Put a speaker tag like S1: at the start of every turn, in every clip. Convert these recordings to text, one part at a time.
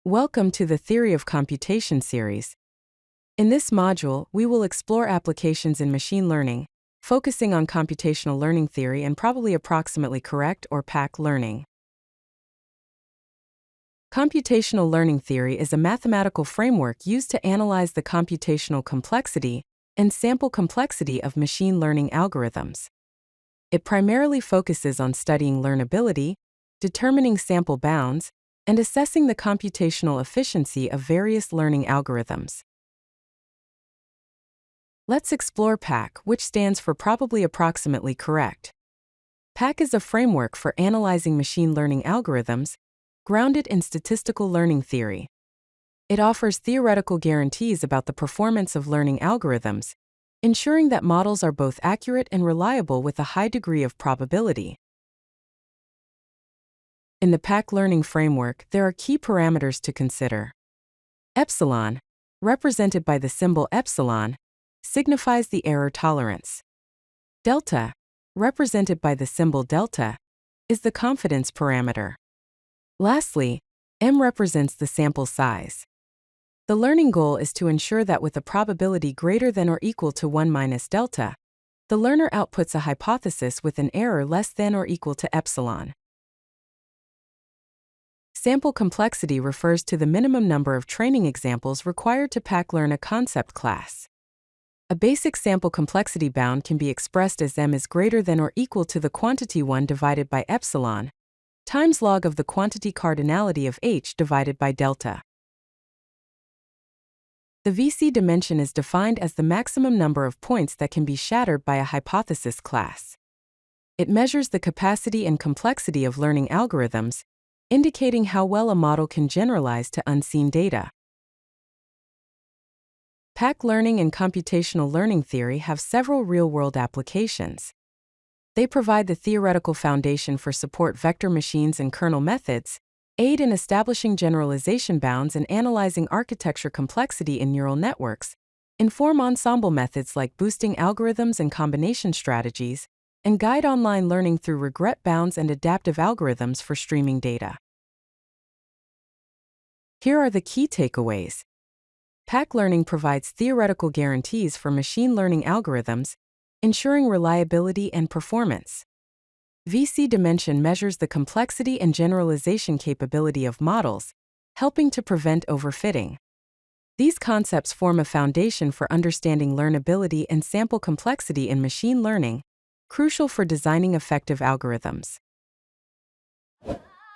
S1: Welcome to the Theory of Computation series. In this module, we will explore applications in machine learning, focusing on computational learning theory and probably approximately correct or PAC learning. Computational learning theory is a mathematical framework used to analyze the computational complexity and sample complexity of machine learning algorithms. It primarily focuses on studying learnability, determining sample bounds, and assessing the computational efficiency of various learning algorithms. Let's explore PAC, which stands for Probably Approximately Correct. PAC is a framework for analyzing machine learning algorithms, grounded in statistical learning theory. It offers theoretical guarantees about the performance of learning algorithms, ensuring that models are both accurate and reliable with a high degree of probability. In the PAC Learning Framework, there are key parameters to consider. Epsilon, represented by the symbol epsilon, signifies the error tolerance. Delta, represented by the symbol delta, is the confidence parameter. Lastly, M represents the sample size. The learning goal is to ensure that with a probability greater than or equal to 1 minus delta, the learner outputs a hypothesis with an error less than or equal to epsilon. Sample complexity refers to the minimum number of training examples required to PAC learn a concept class. A basic sample complexity bound can be expressed as M is greater than or equal to the quantity 1 divided by epsilon times log of the quantity cardinality of H divided by delta. The VC dimension is defined as the maximum number of points that can be shattered by a hypothesis class. It measures the capacity and complexity of learning algorithms, indicating how well a model can generalize to unseen data. PAC learning and computational learning theory have several real-world applications. They provide the theoretical foundation for support vector machines and kernel methods, aid in establishing generalization bounds and analyzing architecture complexity in neural networks, inform ensemble methods like boosting algorithms and combination strategies, and guide online learning through regret bounds and adaptive algorithms for streaming data. Here are the key takeaways. PAC learning provides theoretical guarantees for machine learning algorithms, ensuring reliability and performance. VC dimension measures the complexity and generalization capability of models, helping to prevent overfitting. These concepts form a foundation for understanding learnability and sample complexity in machine learning, crucial for designing effective algorithms.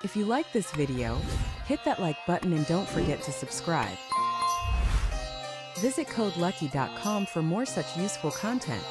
S1: If you like this video, hit that like button and don't forget to subscribe. Visit CodeLucky.com for more such useful content.